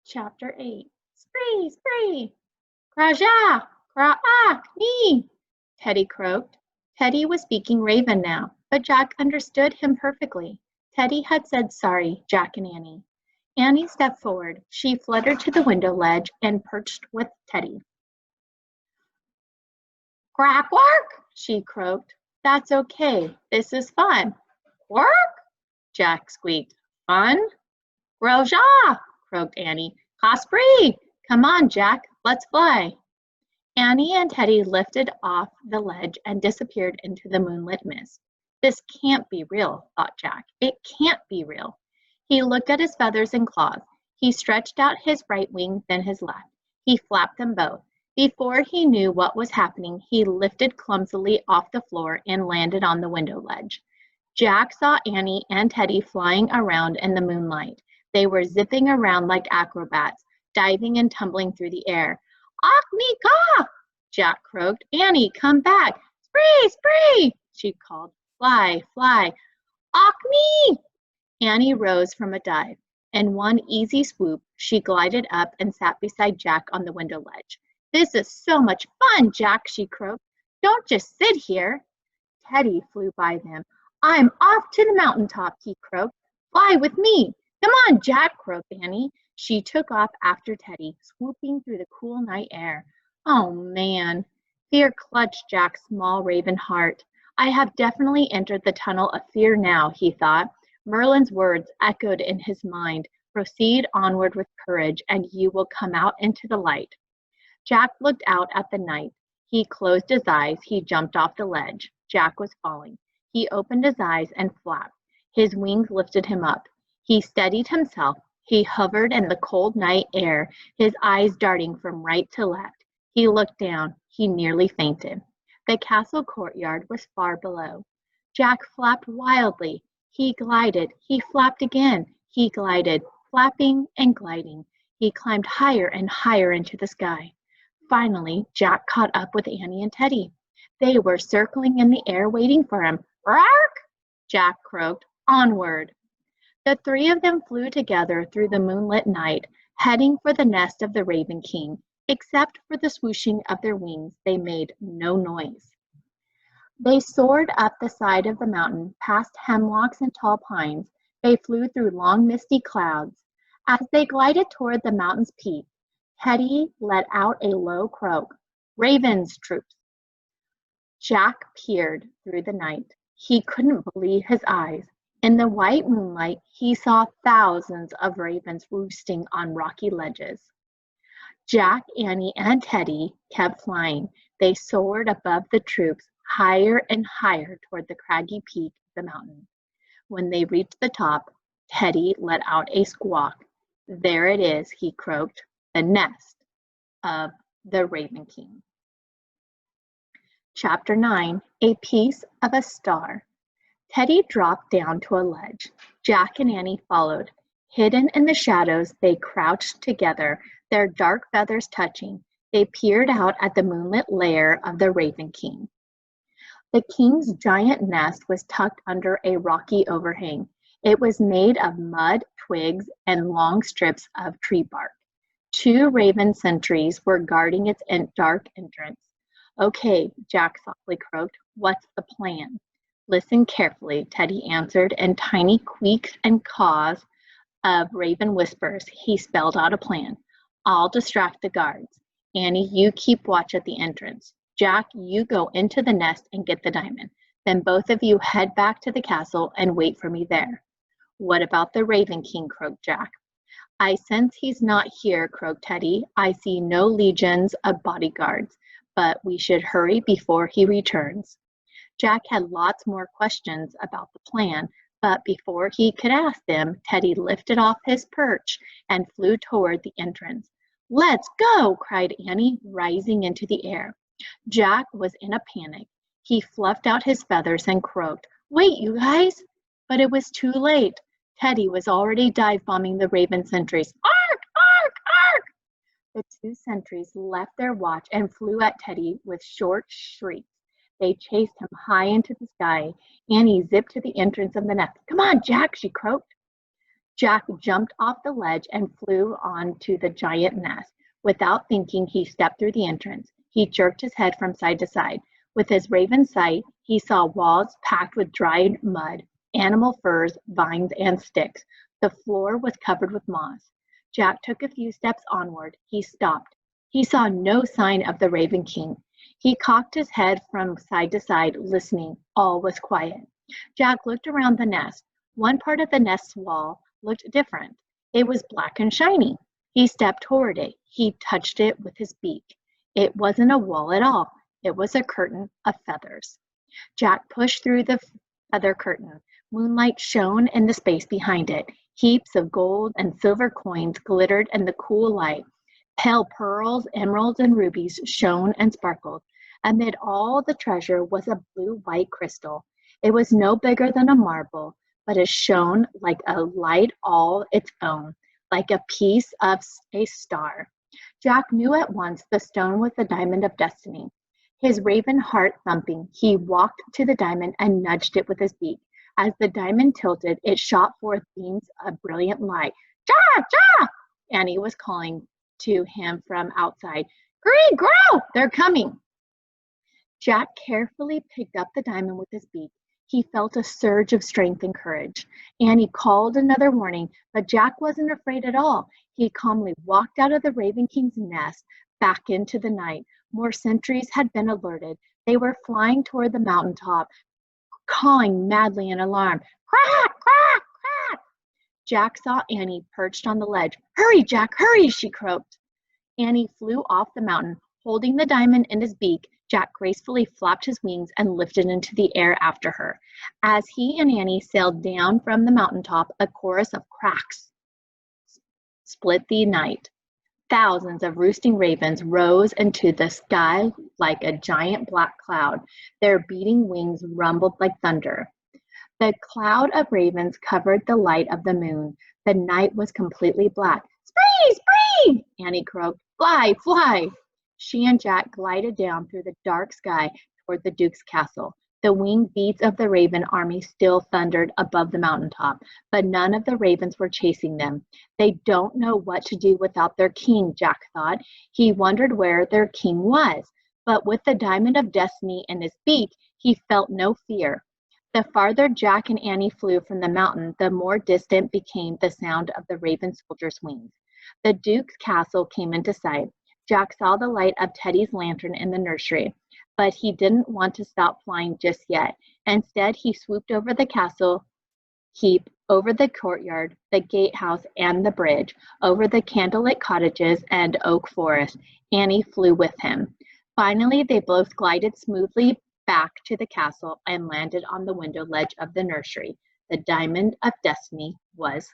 Chapter 8. Spree, spree! Kraja! Kraak! Nee! Teddy croaked. Teddy was speaking Raven now, but Jack understood him perfectly. Teddy had said sorry, Jack and Annie. Annie stepped forward. She fluttered to the window ledge and perched with Teddy. Quack, quack! She croaked. That's okay. This is fun. Quack! Jack squeaked. Fun? Groja! croaked Annie. Caspre! Come on, Jack. Let's fly. Annie and Teddy lifted off the ledge and disappeared into the moonlit mist. This can't be real, thought Jack. It can't be real. He looked at his feathers and claws. He stretched out his right wing, then his left. He flapped them both. Before he knew what was happening, he lifted clumsily off the floor and landed on the window ledge. Jack saw Annie and Teddy flying around in the moonlight. They were zipping around like acrobats, diving and tumbling through the air. Achnika! Jack croaked. Annie, come back. Spree, spree! She called. Fly, fly. Achme! Annie rose from a dive. In one easy swoop, she glided up and sat beside Jack on the window ledge. This is so much fun, Jack, she croaked. Don't just sit here. Teddy flew by them. I'm off to the mountaintop, he croaked. Fly with me. Come on, Jack, croaked Annie. She took off after Teddy, swooping through the cool night air. Oh, man. Fear clutched Jack's small raven heart. I have definitely entered the tunnel of fear now, he thought. Merlin's words echoed in his mind. Proceed onward with courage, and you will come out into the light. Jack looked out at the night. He closed his eyes. He jumped off the ledge. Jack was falling. He opened his eyes and flapped. His wings lifted him up. He steadied himself. He hovered in the cold night air, his eyes darting from right to left. He looked down. He nearly fainted. The castle courtyard was far below. Jack flapped wildly. He glided. He flapped again. He glided, flapping and gliding. He climbed higher and higher into the sky. Finally, Jack caught up with Annie and Teddy. They were circling in the air waiting for him. Bark! Jack croaked. Onward! The three of them flew together through the moonlit night, heading for the nest of the Raven King. Except for the swooshing of their wings, they made no noise. They soared up the side of the mountain, past hemlocks and tall pines. They flew through long misty clouds. As they glided toward the mountain's peak, Teddy let out a low croak. Ravens, troops! Jack peered through the night. He couldn't believe his eyes. In the white moonlight, he saw thousands of ravens roosting on rocky ledges. Jack, Annie, and Teddy kept flying. They soared above the troops, higher and higher toward the craggy peak of the mountain. When they reached the top, Teddy let out a squawk. There it is, he croaked, the nest of the Raven King. Chapter 9, A Piece of a Star. Teddy dropped down to a ledge. Jack and Annie followed. Hidden in the shadows, they crouched together, their dark feathers touching. They peered out at the moonlit lair of the Raven King. The king's giant nest was tucked under a rocky overhang. It was made of mud, twigs, and long strips of tree bark. 2 raven sentries were guarding its dark entrance. Okay, Jack softly croaked. What's the plan? Listen carefully, Teddy answered in tiny queaks and caws of raven whispers. He spelled out a plan. I'll distract the guards. Annie, you keep watch at the entrance. Jack, you go into the nest and get the diamond. Then both of you head back to the castle and wait for me there. What about the Raven King? Croaked Jack. I sense he's not here, croaked Teddy. I see no legions of bodyguards, but we should hurry before he returns. Jack had lots more questions about the plan, but before he could ask them, Teddy lifted off his perch and flew toward the entrance. Let's go, cried Annie, rising into the air. Jack was in a panic. He fluffed out his feathers and croaked, Wait, you guys! But it was too late. Teddy was already dive-bombing the raven sentries. Ark! Ark! Ark! The 2 sentries left their watch and flew at Teddy with short shrieks. They chased him high into the sky. Annie zipped to the entrance of the nest. Come on, Jack, she croaked. Jack jumped off the ledge and flew onto the giant nest. Without thinking, he stepped through the entrance. He jerked his head from side to side. With his raven sight, he saw walls packed with dried mud, animal furs, vines, and sticks. The floor was covered with moss. Jack took a few steps onward. He stopped. He saw no sign of the Raven King. He cocked his head from side to side, listening. All was quiet. Jack looked around the nest. One part of the nest's wall looked different. It was black and shiny. He stepped toward it. He touched it with his beak. It wasn't a wall at all. It was a curtain of feathers. Jack pushed through the feather curtain. Moonlight shone in the space behind it. Heaps of gold and silver coins glittered in the cool light. Pale pearls, emeralds, and rubies shone and sparkled. Amid all the treasure was a blue-white crystal. It was no bigger than a marble, but it shone like a light all its own, like a piece of a star. Jack knew at once the stone was the diamond of destiny. His raven heart thumping, he walked to the diamond and nudged it with his beak. As the diamond tilted, it shot forth beams of brilliant light. Jack! Jack! Annie was calling to him from outside. Greed, grow! They're coming! Jack carefully picked up the diamond with his beak. He felt a surge of strength and courage. Annie called another warning, but Jack wasn't afraid at all. He calmly walked out of the Raven King's nest back into the night. More sentries had been alerted. They were flying toward the mountaintop, cawing madly in alarm. Crack! Crack! Crack! Jack saw Annie perched on the ledge. Hurry, Jack, hurry, she croaked. Annie flew off the mountain. Holding the diamond in his beak, Jack gracefully flapped his wings and lifted into the air after her. As he and Annie sailed down from the mountaintop, a chorus of cracks split the night. Thousands of roosting ravens rose into the sky like a giant black cloud. Their beating wings rumbled like thunder. The cloud of ravens covered the light of the moon. The night was completely black. Spree! Spree! Annie croaked. Fly! Fly! She and Jack glided down through the dark sky toward the Duke's castle. The winged beats of the raven army still thundered above the mountaintop, but none of the ravens were chasing them. They don't know what to do without their king, Jack thought. He wondered where their king was, but with the diamond of destiny in his beak, he felt no fear. The farther Jack and Annie flew from the mountain, the more distant became the sound of the raven soldier's wings. The Duke's castle came into sight. Jack saw the light of Teddy's lantern in the nursery, but he didn't want to stop flying just yet. Instead, he swooped over the castle heap, over the courtyard, the gatehouse, and the bridge, over the candlelit cottages and oak forest. Annie flew with him. Finally, they both glided smoothly back to the castle and landed on the window ledge of the nursery. The diamond of destiny was